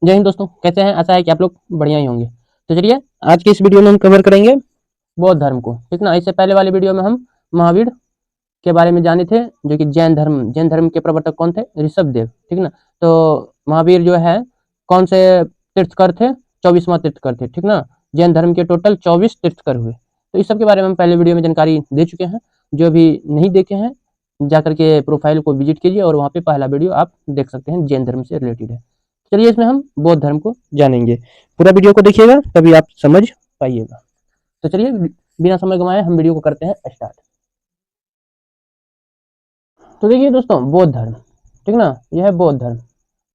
जय हिंद दोस्तों, कैसे हैं? आशा है कि आप लोग बढ़िया ही होंगे। तो चलिए आज की इस वीडियो में हम कवर करेंगे बौद्ध धर्म को, ठीक ना। इससे पहले वाली वीडियो में हम महावीर के बारे में जाने थे, जो कि जैन धर्म के प्रवर्तक कौन थे? ऋषभदेव, ठीक ना। तो महावीर जो है कौन से तीर्थकर थे? 24वां तीर्थकर थे, ठीक ना। जैन धर्म के टोटल 24 तीर्थकर हुए। तो इस सब के बारे में हम पहले वीडियो में जानकारी दे चुके हैं। जो भी नहीं देखे हैं जाकर के प्रोफाइल को विजिट कीजिए और वहाँ पे पहला वीडियो आप देख सकते हैं, जैन धर्म से रिलेटेड है। चलिए इसमें हम बौद्ध धर्म को जानेंगे। पूरा वीडियो को देखिएगा तभी आप समझ पाइएगा। तो चलिए बिना समय गंवाए हम वीडियो को करते हैं स्टार्ट। तो देखिए दोस्तों, बौद्ध धर्म, ठीक ना, यह है बौद्ध धर्म।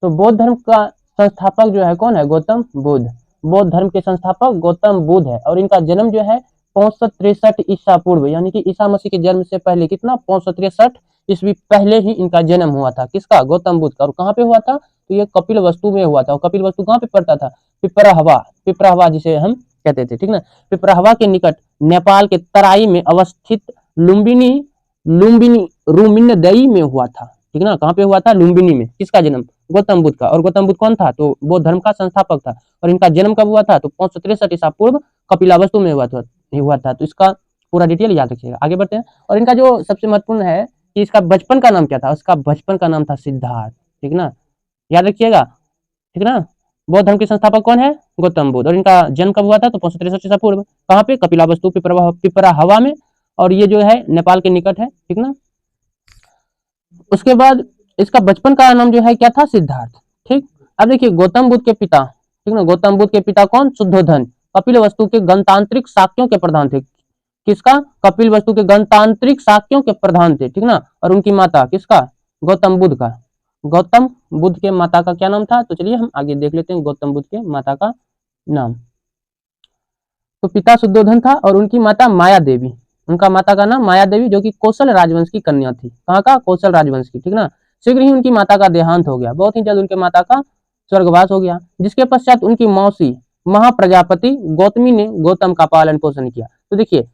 तो बौद्ध धर्म का संस्थापक जो है कौन है? गौतम बुद्ध। बौद्ध धर्म के संस्थापक गौतम बुद्ध है और इनका जन्म जो है 563 ईसा पूर्व, यानी कि ईसा मसीह के जन्म से पहले कितना? 563 ईस्वी पहले ही इनका जन्म हुआ था। किसका? गौतम बुद्ध का। और कहाँ पे हुआ था? तो ये कपिल वस्तु में हुआ था। और कपिल वस्तु कहाँ पे पड़ता था? पिपराहवा, पिपराहवा जिसे हम कहते थे, ठीक ना। पिपराहवा के निकट नेपाल के तराई में अवस्थित लुम्बिनी लुम्बिनी रुमिनदई में हुआ था, ठीक ना। कहाँ पे हुआ था? लुम्बिनी में। किसका जन्म? गौतम बुद्ध का। और गौतम बुद्ध कौन था? तो बौद्ध धर्म का संस्थापक था। और इनका जन्म कब हुआ था? तो 563 ईसा पूर्व कपिलावस्तु में हुआ था। तो इसका पूरा डिटेल याद रखिएगा। आगे बढ़ते हैं। और इनका जो सबसे महत्वपूर्ण है कि इसका बचपन का नाम क्या था? उसका बचपन का नाम था सिद्धार्थ, ठीक ना। याद रखिएगा, ठीक ना। बौद्ध धर्म के संस्थापक कौन है? गौतम बुद्ध। और इनका जन्म कब हुआ था? तो 563 ईसा पूर्व। कहाँ पे? कपिलावस्तु पिपराहवा में। और ये जो है नेपाल के निकट है, ठीक ना। उसके बाद इसका बचपन का नाम जो है क्या था? सिद्धार्थ, ठीक। अब देखिए गौतम बुद्ध के पिता, ठीक ना, गौतम बुद्ध के पिता कौन? शुद्धोधन, कपिल वस्तु के गणतांत्रिक शाक्यों के प्रधान थे। किसका? कपिल वस्तु के गणतांत्रिक शाक्यों के प्रधान थे, ठीक ना। और उनकी माता किसका? गौतम बुद्ध का। गौतम बुद्ध के माता का क्या नाम था? तो चलिए हम आगे देख लेते हैं गौतम बुद्ध के माता का नाम। तो पिता शुद्धोधन था और उनकी माता माया देवी। उनका माता का नाम माया देवी, जो कि कौशल राजवंश की कन्या थी। कहाँ का? कौशल राजवंश की, ठीक ना। शीघ्र ही उनकी माता का देहांत हो गया, बहुत ही जल्द उनके माता का स्वर्गवास हो गया, जिसके पश्चात उनकी मौसी महाप्रजापति गौतमी ने गौतम का पालन पोषण किया। तो देखिए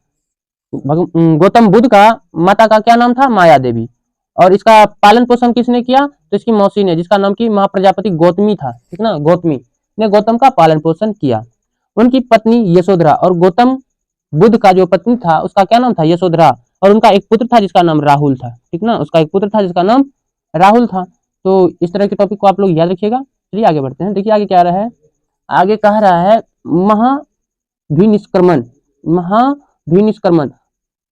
गौतम बुद्ध का माता का क्या नाम था? माया देवी। और इसका पालन पोषण किसने किया? तो इसकी मौसी ने, जिसका नाम की महाप्रजापति गौतमी था, ठीक ना। गौतमी ने गौतम का पालन पोषण किया। उनकी पत्नी यशोधरा, और गौतम बुद्ध का जो पत्नी था उसका क्या नाम था? यशोधरा। और उनका एक पुत्र था जिसका नाम राहुल था, ठीक ना। उसका एक पुत्र था जिसका नाम राहुल था। तो इस तरह के टॉपिक को आप लोग याद रखिएगा। चलिए आगे बढ़ते हैं। देखिए आगे क्या रहा है? आगे कह रहा है महाभिनिष्क्रमण। महाभिनिष्क्रमण,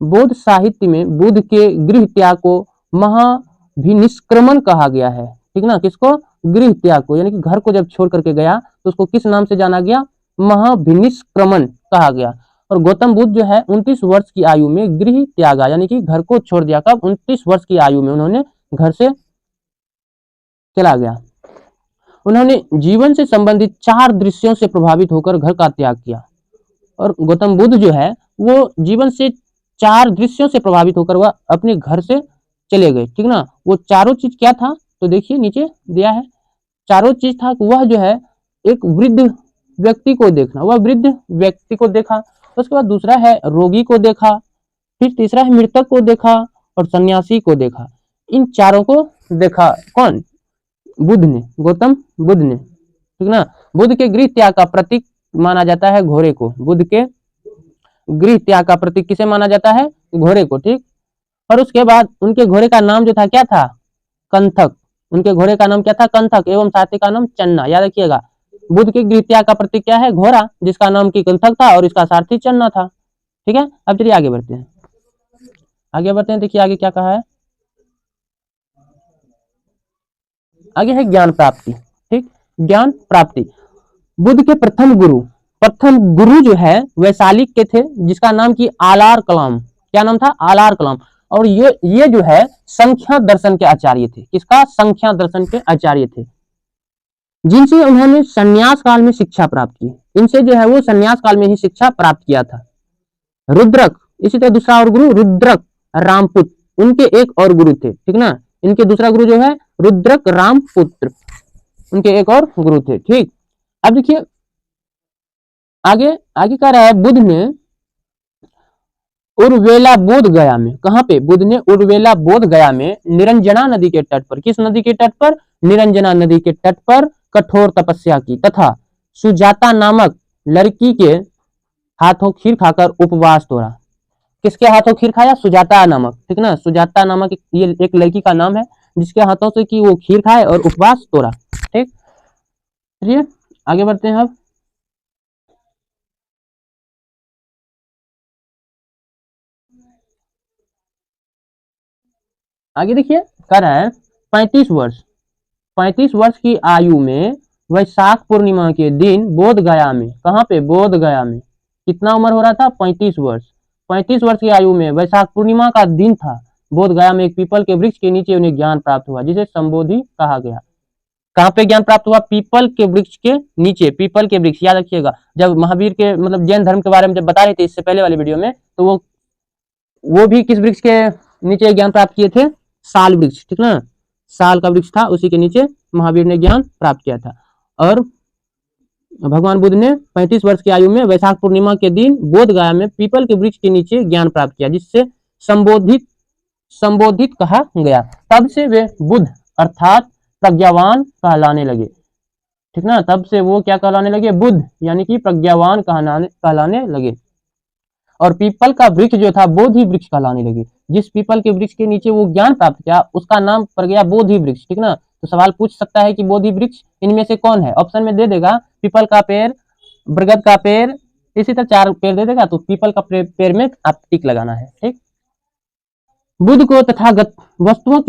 बौद्ध साहित्य में बुद्ध के गृह त्याग को महाभिनिष्क्रमण कहा गया है, ठीक ना। किसको? गृह त्याग को, यानी कि घर को जब छोड़ करके गया तो उसको किस नाम से जाना गया? महाभिनिष्क्रमण कहा गया। और गौतम बुद्ध जो है 29 वर्ष की आयु में गृह त्यागा, यानी कि घर को छोड़ दिया। कब? 29 वर्ष की आयु में उन्होंने घर से चला गया। उन्होंने जीवन से संबंधित 4 दृश्यों से प्रभावित होकर घर का त्याग किया। और गौतम बुद्ध जो है वो जीवन से 4 दृश्यों से प्रभावित होकर वह अपने घर से चले गए, ठीक ना। वो चारों चीज क्या था? तो देखिए नीचे दिया है। चारों चीज था कि वह जो है एक वृद्ध व्यक्ति को देखना, वह वृद्ध व्यक्ति को देखा। उसके बाद दूसरा है रोगी को देखा, फिर तीसरा है मृतक को देखा, और सन्यासी को देखा। इन चारों को देखा कौन? बुद्ध ने, गौतम बुद्ध ने, ठीक ना। बुद्ध के गृह त्याग का प्रतीक माना जाता है घोड़े को। बुद्ध के गृह त्याग का प्रतीक किसे माना जाता है? घोड़े को, ठीक। और उसके बाद उनके घोड़े का नाम जो था क्या था? कंथक। उनके घोड़े का नाम क्या था? कंथक। एवं साथी का नाम चन्ना। याद रखिएगा, बुद्ध के गृह त्याग का प्रतीक क्या है? घोड़ा, जिसका नाम की कंथक था और इसका सारथी चन्ना था, ठीक है। अब चलिए आगे बढ़ते हैं। आगे बढ़ते हैं। देखिए आगे क्या कहा है? आगे है ज्ञान प्राप्ति, ठीक। ज्ञान प्राप्ति, बुद्ध के प्रथम गुरु जो है वैशालिक के थे, जिसका नाम की आलार कलाम। क्या नाम था? आलार कलाम। और ये जो है संख्या दर्शन के आचार्य थे। किसका? संख्या दर्शन के आचार्य थे, जिनसे उन्होंने संन्यास काल में शिक्षा प्राप्त की। इनसे जो है वो संन्यास काल में ही शिक्षा प्राप्त किया था। रुद्रक, इसी तरह दूसरा और गुरु रुद्रक रामपुत्र, उनके एक और गुरु थे, ठीक ना। इनके दूसरा गुरु जो है रुद्रक रामपुत्र, उनके एक और गुरु थे, ठीक। अब देखिए आगे आगे कह रहा है बुद्ध ने उर्वेला बोध गया में। कहां पे? बुद्ध ने उर्वेला बोध गया में निरंजना नदी के तट पर। किस नदी के तट पर? निरंजना नदी के तट पर कठोर तपस्या की तथा सुजाता नामक लड़की के हाथों खीर खाकर उपवास तोड़ा। किसके हाथों खीर खाया? सुजाता नामक, ठीक ना, सुजाता नामक ये एक लड़की का नाम है जिसके हाथों से कि वो खीर खाए और उपवास तोड़ा। ठीक, चलिए आगे बढ़ते हैं। अब आगे देखिए, कह रहा है 35 वर्ष 35 वर्ष की आयु में वैशाख पूर्णिमा के दिन बोध गया में, कहाँ पे? बोध गया में। कितना उम्र हो रहा था? 35 वर्ष। 35 वर्ष की आयु में वैशाख पूर्णिमा का दिन था। बोध गया में एक पीपल के वृक्ष के नीचे उन्हें ज्ञान प्राप्त हुआ, जिसे संबोधि कहा गया। कहाँ पे ज्ञान प्राप्त हुआ? पीपल के वृक्ष के नीचे। पीपल के वृक्ष याद रखिएगा, जब महावीर के मतलब जैन धर्म के बारे में जब बता रहे थे इससे पहले वाले वीडियो में, तो वो भी किस वृक्ष के नीचे ज्ञान प्राप्त किए थे? साल वृक्ष, ठीक ना, साल का वृक्ष था, उसी के नीचे महावीर ने ज्ञान प्राप्त किया था। और भगवान बुद्ध ने 35 वर्ष की आयु में वैशाख पूर्णिमा के दिन बोध गया में पीपल के वृक्ष के नीचे ज्ञान प्राप्त किया, जिससे संबोधित कहा गया। तब से वे बुद्ध अर्थात प्रज्ञावान कहलाने लगे, ठीक ना, तब से वो क्या कहलाने लगे? बुद्ध, यानी कि प्रज्ञावान कहलाने लगे। और पीपल का वृक्ष जो था बोधि वृक्ष कहलाने लगे। जिस पीपल के वृक्ष के नीचे वो ज्ञान प्राप्त किया उसका नाम पड़ गया बोधि वृक्ष, ठीक ना। तो सवाल पूछ सकता है कि बोधि वृक्ष इनमें से कौन है? ऑप्शन में दे देगा पीपल का पेड़, बरगद का पेड़, इसी तरह 4 पेड़ दे देगा, तो पीपल का पेड़ में आप टिक लगाना है। ठीक, बुद्ध को तथागत वस्तुओं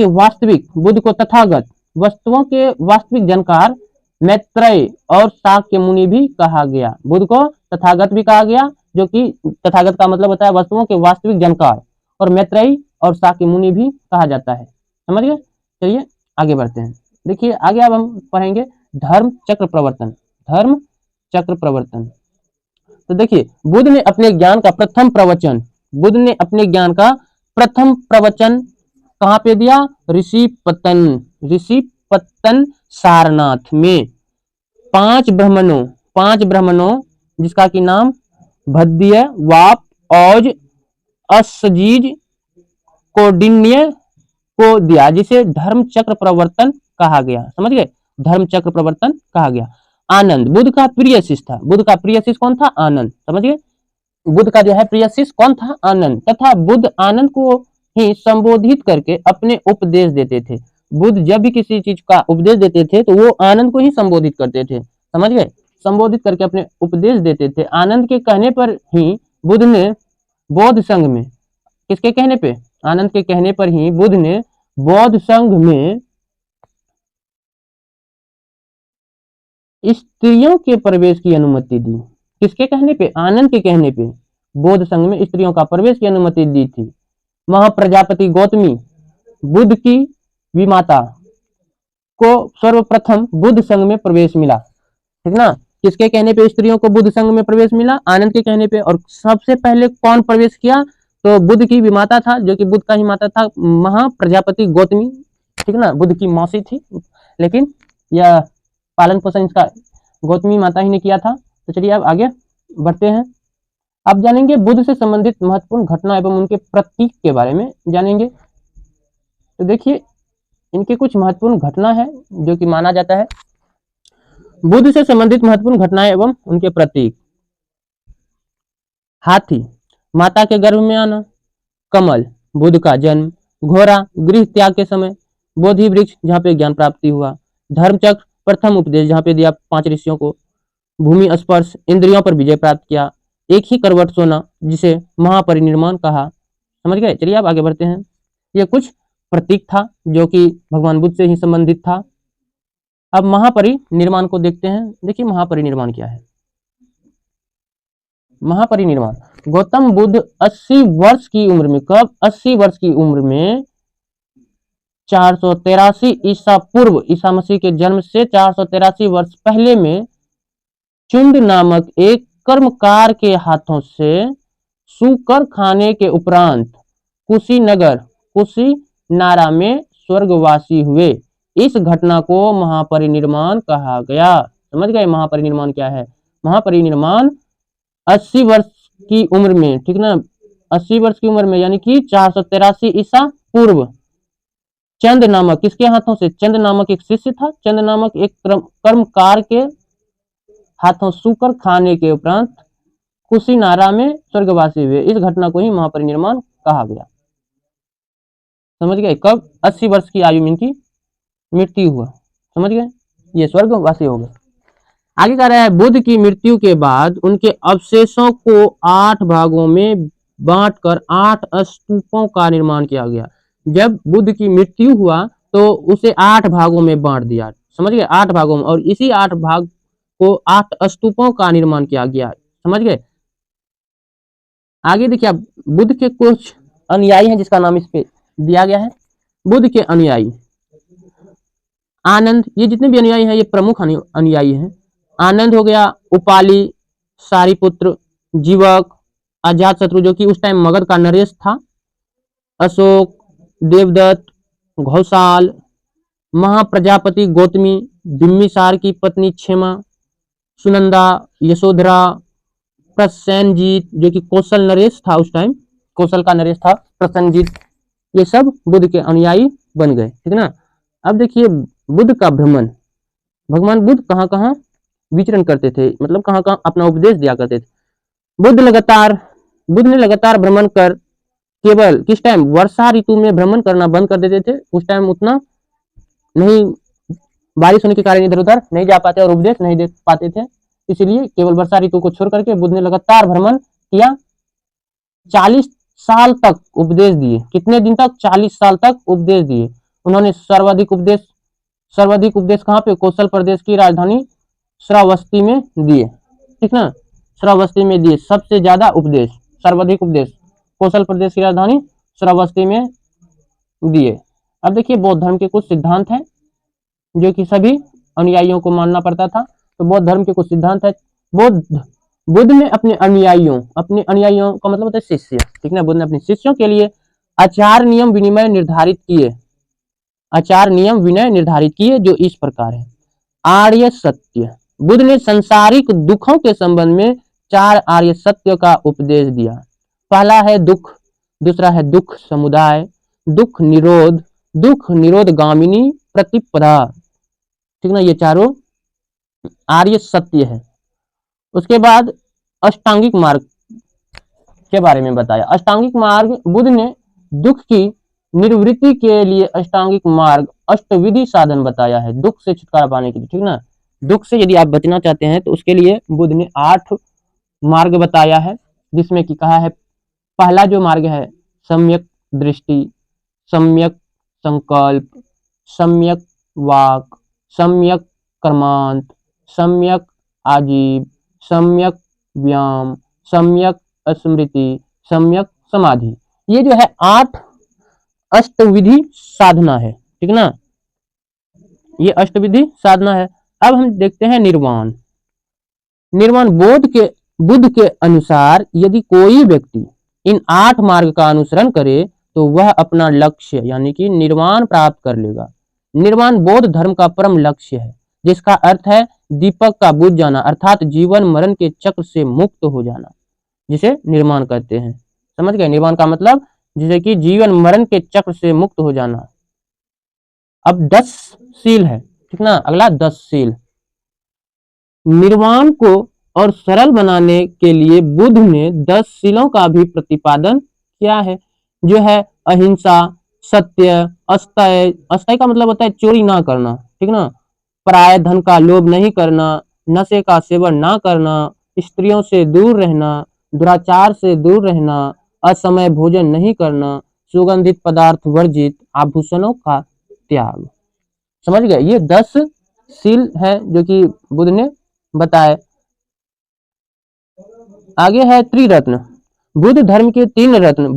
के वास्तविक जानकार मैत्रेय और शाक्य मुनि भी कहा गया। बुद्ध को तथागत भी कहा गया, जो कि तथागत का मतलब होता है वस्तुओं के वास्तविक जानकार, और मैत्रेय और शाक्य मुनि भी कहा जाता है। समझ गए? चलिए आगे बढ़ते हैं। देखिए आगे अब हम पढ़ेंगे धर्म चक्र प्रवर्तन। धर्म चक्र प्रवर्तन। तो देखिए बुद्ध ने अपने ज्ञान का प्रथम प्रवचन कहाँ पे दिया? ऋषिपतन सारनाथ में 5 ब्राह्मणों जिसका कि नाम भद्य, वाप, औज, असजीज, कौंडिन्य को दिया, जिसे धर्म चक्र प्रवर्तन कहा गया। समझ गए? धर्म चक्र प्रवर्तन कहा गया। आनंद बुद्ध का प्रिय शिष्य था। बुद्ध का प्रिय शिष्य कौन था? आनंद। समझ गए? बुद्ध का जो है प्रिय शिष्य कौन था? आनंद। तथा बुद्ध आनंद को ही संबोधित करके अपने उपदेश देते थे। बुद्ध जब भी किसी चीज का उपदेश देते थे तो वो आनंद को ही संबोधित करते थे। समझ गए? संबोधित करके अपने उपदेश देते थे। आनंद के कहने पर ही बुद्ध ने बौद्ध संघ में, किसके कहने पे? आनंद के कहने पर ही बुद्ध ने बौद्ध संघ में स्त्रियों के प्रवेश की अनुमति दी। किसके कहने पे? आनंद के कहने पे बौद्ध संघ में स्त्रियों का प्रवेश की अनुमति दी थी। महाप्रजापति गौतमी बुद्ध की विमाता को सर्वप्रथम बुद्ध संघ में प्रवेश मिला, ठीक ना। किसके कहने पे स्त्रियों को बुद्ध संघ में प्रवेश मिला? आनंद के कहने पे। और सबसे पहले कौन प्रवेश किया? तो बुद्ध की विमाता था, जो कि बुद्ध का ही माता था, महाप्रजापति गौतमी, ठीक ना, बुद्ध की मौसी थी, लेकिन यह पालन पोषण इसका गौतमी माता ही ने किया था। तो चलिए अब आगे बढ़ते हैं। अब जानेंगे बुद्ध से संबंधित महत्वपूर्ण घटना एवं उनके प्रतीक के बारे में जानेंगे। तो देखिए इनके कुछ महत्वपूर्ण घटना है जो कि माना जाता है। बुद्ध से संबंधित महत्वपूर्ण घटनाएं एवं उनके प्रतीक। हाथी, माता के गर्भ में आना। कमल, बुद्ध का जन्म। घोड़ा, गृह त्याग के समय। बोधि वृक्ष, जहाँ पे ज्ञान प्राप्ति हुआ। धर्मचक्र, प्रथम उपदेश जहाँ पे दिया 5 ऋषियों को। भूमि स्पर्श, इंद्रियों पर विजय प्राप्त किया। एक ही करवट सोना, जिसे महापरिनिर्वाण कहा। समझ गए? चलिए अब आगे बढ़ते हैं। ये कुछ प्रतीक था जो कि भगवान बुद्ध से ही संबंधित था। अब महापरिनिर्वाण को देखते हैं। देखिए महापरिनिर्वाण क्या है। महापरिनिर्वाण, गौतम बुद्ध 80 वर्ष की उम्र में, कब? 80 वर्ष की उम्र में 483 ईसा पूर्व, ईसा मसीह के जन्म से 483 वर्ष पहले में चुंड नामक एक कर्मकार के हाथों से सूकर खाने के उपरांत कुशीनारा में स्वर्गवासी हुए। इस घटना को महापरिनिर्वाण कहा गया। समझ गए महापरिनिर्वाण क्या है? महापरिनिर्वाण 80 वर्ष की उम्र में, ठीक ना, 80 वर्ष की उम्र में, यानी कि 483 ईसा पूर्व, चंद नामक, किसके हाथों से? चंद नामक एक शिष्य था। चंद नामक एक कर्मकार के हाथों सूकर खाने के उपरांत कुशीनारा में स्वर्गवासी हुए। इस घटना को ही महापरिनिर्वाण कहा गया। समझ गए? कब? 80 वर्ष की आयु में इनकी मृत्यु हुआ। समझ गए? ये स्वर्गवासी हो गए। आगे कह रहा है बुद्ध की मृत्यु के बाद उनके अवशेषों को 8 भागों में बांटकर 8 स्तूपों का निर्माण किया गया। जब बुद्ध की मृत्यु हुआ तो उसे 8 भागों में बांट दिया। समझ गए? 8 भागों में, और इसी 8 भाग को 8 स्तूपों का निर्माण किया गया। समझ गए? आगे देखिए, बुद्ध के कुछ अनुयायी हैं जिसका नाम इस पे दिया गया है। बुद्ध के अनुयायी आनंद, ये जितने भी अनुयायी हैं ये प्रमुख अनुयायी हैं। आनंद हो गया, उपाली, सारिपुत्र, जीवक, अजातशत्रु जो कि उस टाइम मगध का नरेश था, अशोक, देवदत्त, घोषाल, महाप्रजापति गौतमी, बिम्बिसार की पत्नी क्षेमा, सुनंदा, यशोधरा, प्रसेनजीत जो कि कौशल नरेश था, उस टाइम कौशल का नरेश था प्रसेनजीत, ये सब बुद्ध के अनुयायी बन गए। ठीक ना? अब देखिए बुद्ध का भ्रमण, भगवान बुद्ध कहाँ कहाँ विचरण करते थे, मतलब कहाँ कहाँ अपना उपदेश दिया करते थे। बुद्ध ने लगातार भ्रमण कर केवल किस टाइम? वर्षा ऋतु में भ्रमण करना बंद कर देते थे। उस टाइम उतना नहीं, बारिश होने के कारण इधर उधर नहीं जा पाते और उपदेश नहीं दे पाते थे, इसलिए केवल वर्षा ऋतु को छोड़ करके बुद्ध ने लगातार भ्रमण किया। 40 साल तक उपदेश दिए। कितने दिन तक? 40 साल तक उपदेश दिए। उन्होंने सर्वाधिक उपदेश कहाँ पे? कौशल प्रदेश की राजधानी श्रावस्ती में दिए। ठीक ना? श्रावस्ती में दिए सबसे ज्यादा उपदेश, सर्वाधिक उपदेश कौशल प्रदेश की राजधानी श्रावस्ती में दिए। अब देखिए बौद्ध धर्म के कुछ सिद्धांत हैं जो कि सभी अनुयायियों को मानना पड़ता था। तो बौद्ध धर्म के कुछ सिद्धांत है। बुद्ध ने अपने अनुयायियों का मतलब होता है शिष्य। ठीक ना? बुद्ध ने अपने शिष्यों के लिए आचार नियम विनय निर्धारित किए जो इस प्रकार है। आर्य सत्य, बुद्ध ने संसारिक दुखों के संबंध में 4 आर्य सत्य का उपदेश दिया। पहला है दुख, दूसरा है दुख समुदाय, दुख निरोध गामिनी प्रतिपदा। ठीक ना? ये चारों आर्य सत्य है। उसके बाद अष्टांगिक मार्ग के बारे में बताया। अष्टांगिक मार्ग, बुद्ध ने दुख की निवृत्ति के लिए अष्टांगिक मार्ग अष्टविधि साधन बताया है, दुख से छुटकारा पाने के लिए। ठीक ना? दुख से यदि आप बचना चाहते हैं तो उसके लिए बुद्ध ने 8 मार्ग बताया है, जिसमें कि कहा है पहला जो मार्ग है सम्यक दृष्टि, सम्यक संकल्प, सम्यक वाक, सम्यक कर्मांत, सम्यक आजीव, सम्यक व्यायाम, सम्यक स्मृति, सम्यक समाधि। ये जो है 8 अष्टविधि साधना है। ठीक ना? ये अष्टविधि साधना है। अब हम देखते हैं निर्वाण। बुद्ध के अनुसार यदि कोई व्यक्ति इन 8 मार्ग का अनुसरण करे तो वह अपना लक्ष्य यानी कि निर्वाण प्राप्त कर लेगा। निर्वाण बौद्ध धर्म का परम लक्ष्य है, जिसका अर्थ है दीपक का बुझ जाना, अर्थात जीवन मरण के चक्र से मुक्त हो जाना, जिसे निर्वाण कहते हैं। समझ गए? निर्वाण का मतलब जिसे कि जीवन मरण के चक्र से मुक्त हो जाना। अब 10 सील है। ठीक ना? अगला 10 सील। निर्वाण को और सरल बनाने के लिए बुद्ध ने 10 सीलों का भी प्रतिपादन किया है, जो है अहिंसा, सत्य, अस्तय का मतलब होता है चोरी ना करना। ठीक ना? पराये धन का लोभ नहीं करना, नशे का सेवन ना करना, स्त्रियों से दूर रहना, दुराचार से दूर रहना, असमय भोजन नहीं करना, सुगंधित पदार्थ वर्जित, आभूषणों का त्याग। समझ गए? ये 10 सील है जो कि बुद्ध ने बताए। आगे है त्रिरत्न। बुद्ध धर्म के 3 रत्न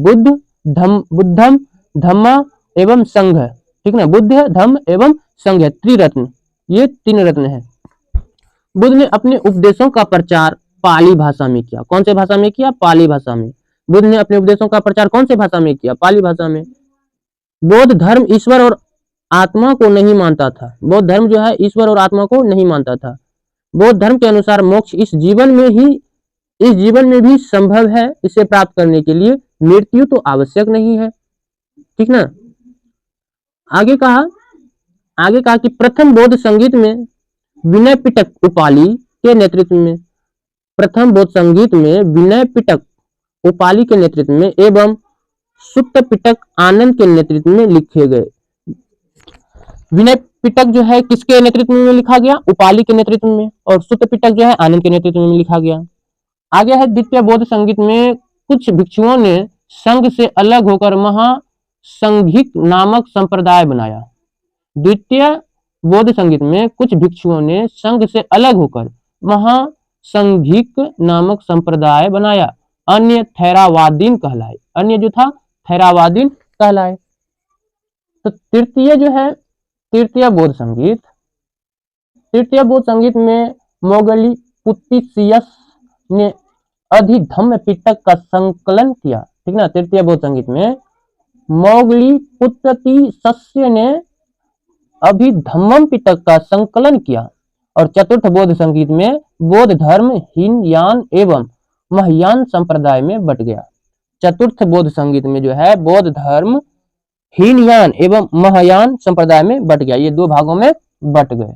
बुद्धम धम्म एवं संघ। ठीक ना? बुद्ध धम्म एवं संघ, त्रिरत्न, ये 3 रत्न है। बुद्ध ने अपने उपदेशों का प्रचार पाली भाषा में किया। कौन से भाषा में किया? पाली भाषा में। बुद्ध ने अपने उपदेशों का प्रचार कौन से भाषा में किया? पाली भाषा में। बौद्ध धर्म ईश्वर और आत्मा को नहीं मानता था। बौद्ध धर्म जो है ईश्वर और आत्मा को नहीं मानता था। बौद्ध धर्म के अनुसार मोक्ष इस जीवन में भी संभव है। इसे प्राप्त करने के लिए मृत्यु तो आवश्यक नहीं है। ठीक ना? आगे कहा कि प्रथम बौद्ध संगीत में विनय पिटक उपाली के नेतृत्व में, प्रथम बौद्ध संगीत में विनय पिटक उपाली के नेतृत्व में एवं सुत्त पिटक आनंद के नेतृत्व में लिखे गए। विनय पिटक जो है किसके नेतृत्व में लिखा गया? उपाली के नेतृत्व में, और सुत्त पिटक जो है आनंद के नेतृत्व में लिखा गया। आगे है द्वितीय बौद्ध संगीत में कुछ भिक्षुओं ने संघ से अलग होकर महासंघिक नामक संप्रदाय बनाया। द्वितीय बौद्ध संगीत में कुछ भिक्षुओं ने संघ से अलग होकर महासंघिक नामक संप्रदाय बनाया। अन्य थेरावादीन कहलाए, अन्य जो था थेरावादीन कहलाए। तो तृतीय बौद्ध संगीत में मोगली पुत्तिसियस ने अधिधम्म पिटक का संकलन किया। ठीक ना, तृतीय बौद्ध संगीत में मोगली पुत्तिसियस ने अभिधम्म पिटक का संकलन किया। और चतुर्थ बौद्ध संगीत में बौद्ध धर्म हीनयान एवं महायान संप्रदाय में बट गया। चतुर्थ बौद्ध संगीत में जो है बौद्ध धर्म हीनयान एवं महायान संप्रदाय में बट गया। ये दो भागों में बट गए,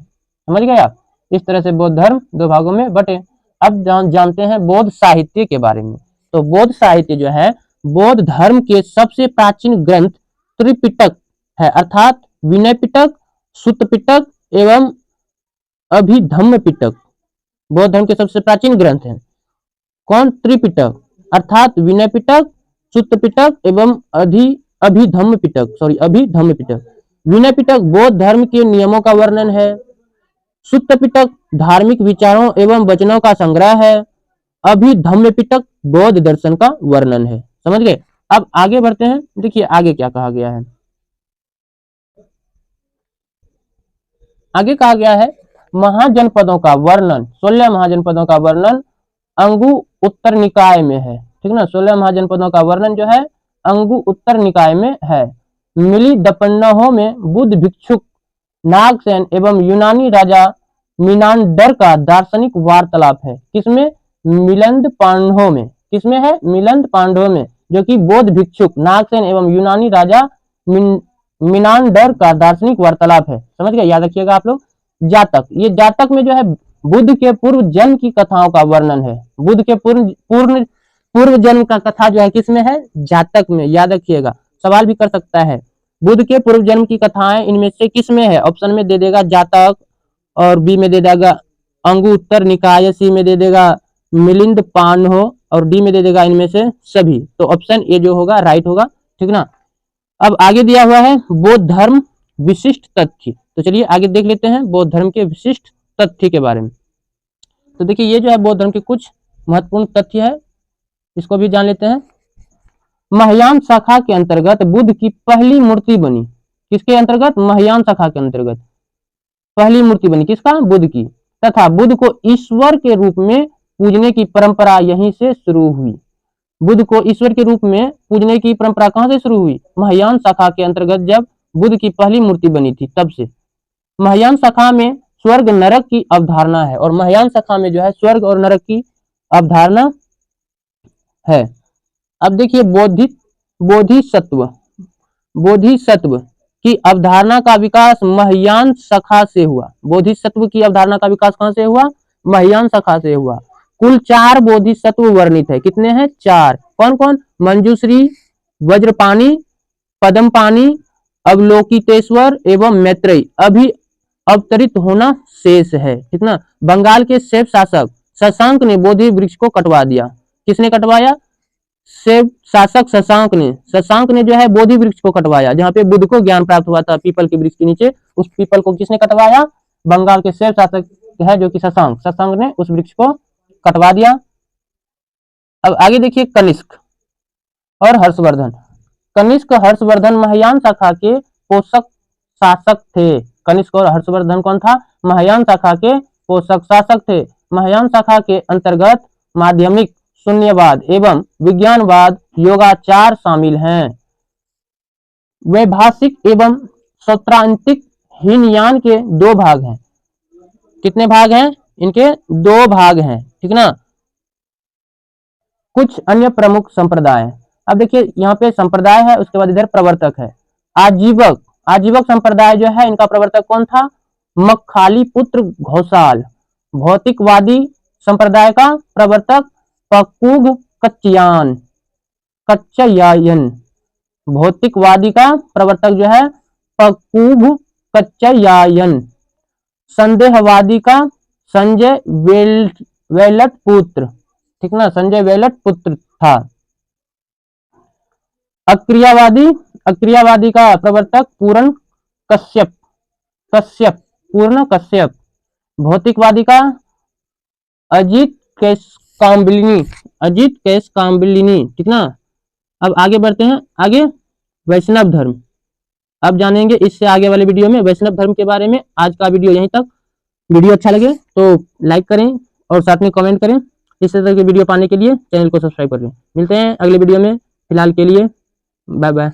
समझ गए आप। इस तरह से बौद्ध धर्म दो भागों में बटे। अब जानते हैं बौद्ध साहित्य के बारे में। तो बौद्ध साहित्य जो है बौद्ध धर्म के सबसे प्राचीन ग्रंथ त्रिपिटक है, अर्थात विनय पिटक, सुत्त पिटक एवं अभिधम्म पिटक बौद्ध धर्म के सबसे प्राचीन ग्रंथ हैं। कौन? त्रिपिटक, अर्थात विनय पिटक, सुत्त पिटक एवं अभिधम्म पिटक। विनय पिटक बौद्ध धर्म के नियमों का वर्णन है। सुत्त पिटक धार्मिक विचारों एवं वचनों का संग्रह है। अभिधम्म पिटक बौद्ध दर्शन का वर्णन है। समझ गए? अब आगे बढ़ते हैं, देखिए आगे क्या कहा गया है। आगे कहा गया है महाजनपदों का वर्णन, 16 महाजनपदों का वर्णन अंगु उत्तर निकाय में है। ठीक ना, 16 महाजनपदों का वर्णन जो है अंगु उत्तर निकाय में है। मिली दपन्नहों में बुद्ध भिक्षुक नागसेन एवं यूनानी राजा मीनांडर का दार्शनिक वार्तालाप है। किसमें? मिलिंद पांडवों में। किसमें है? मिलिंद पांडवों में, जो कि बौद्ध भिक्षुक नागसेन एवं यूनानी राजा मीनांडर का दार्शनिक वार्तालाप है। समझ गए? याद रखिएगा आप लोग। जातक, ये जातक में जो है बुद्ध के पूर्व जन्म की कथाओं का वर्णन है। बुद्ध के पूर्व जन्म का कथा जो है किसमें है? जातक में। याद रखिएगा, सवाल भी कर सकता है। बुद्ध के पूर्व जन्म की कथाएं इनमें से किसमें है? ऑप्शन में दे देगा जातक, और बी में दे देगा अंगु उत्तर निकाय, सी में दे देगा मिलिंद पांडव, और डी में दे देगा इनमें से सभी। तो ऑप्शन ए जो होगा राइट होगा। ठीक ना। अब आगे दिया हुआ है बौद्ध धर्म विशिष्ट तथ्य। तो चलिए आगे देख लेते हैं बौद्ध धर्म के विशिष्ट तथ्य के बारे में। तो देखिए ये जो है बौद्ध धर्म के कुछ महत्वपूर्ण तथ्य है, इसको भी जान लेते हैं। महायान शाखा के अंतर्गत बुद्ध की पहली मूर्ति बनी। किसके अंतर्गत? महायान शाखा के अंतर्गत पहली मूर्ति बनी। किसका? बुद्ध की। तथा बुद्ध को ईश्वर के रूप में पूजने की परंपरा यहीं से शुरू हुई। बुद्ध को ईश्वर के रूप में पूजने की परंपरा कहां से शुरू हुई? महायान शाखा के अंतर्गत जब बुद्ध की पहली मूर्ति बनी थी तब से। महायान शाखा में स्वर्ग नरक की अवधारणा है, और महायान शाखा में जो है स्वर्ग और नरक की अवधारणा है। अब देखिए बोधिसत्व की अवधारणा का विकास महायान शाखा से हुआ। बोधिसत्व की अवधारणा का विकास कहां से हुआ? महायान शाखा से हुआ। कुल 4 बोधिसत्व वर्णित है। कितने हैं? 4। कौन कौन? मंजूश्री, वज्रपाणी, पद्मपाणी, अवलोकितेश्वर एवं मैत्रेयी अभी अवतरित होना शेष है। ठीक ना। बंगाल के शैव शासक शशांक ने बोधि वृक्ष को कटवा दिया। किसने कटवाया? शैव शासक शशांक ने जो है बोधि वृक्ष को कटवाया, जहां पे बुद्ध को ज्ञान प्राप्त हुआ था पीपल के वृक्ष के नीचे। उस पीपल को किसने कटवाया? बंगाल के शैव शासक है जो कि शशांक ने उस वृक्ष को कटवा दिया। अब आगे देखिए कनिष्क और हर्षवर्धन। कनिष्क हर्षवर्धन महायान शाखा के पोषक शासक थे। कनिष्क और हर्षवर्धन कौन था? महायान शाखा के पोषक शासक थे। महायान शाखा के अंतर्गत माध्यमिक, शून्यवाद एवं विज्ञानवाद योगाचार शामिल हैं। वैभाषिक एवं सौत्रांतिक हीनयान के 2 भाग हैं। कितने भाग हैं? इनके 2 भाग हैं। ठीक ना। कुछ अन्य प्रमुख संप्रदाय। अब देखिए यहाँ पे संप्रदाय है, उसके बाद इधर प्रवर्तक है। आजीवक आजीवक संप्रदाय जो है इनका प्रवर्तक कौन था? मक्खाली पुत्र घोषाल। भौतिकवादी संप्रदाय का प्रवर्तक पकुग कच्चयान कच्चयायन। भौतिकवादी का प्रवर्तक जो है पकुग कच्चयायन। संदेहवादी का संजय वेलट पुत्र, ठीक ना, संजय वेलट पुत्र था। अक्रियावादी का प्रवर्तक पूर्ण कश्यप पूर्ण कश्यप। भौतिकवादी का अजीत कैश ठीक ना। अब आगे बढ़ते हैं, आगे वैष्णव धर्म। अब जानेंगे इससे आगे वाले वीडियो में वैष्णव धर्म के बारे में। आज का वीडियो यहीं तक। वीडियो अच्छा लगे तो लाइक करें और साथ में कमेंट करें। इस तरह के वीडियो पाने के लिए चैनल को सब्सक्राइब कर लें। मिलते हैं अगले वीडियो में, फिलहाल के लिए बाय बाय।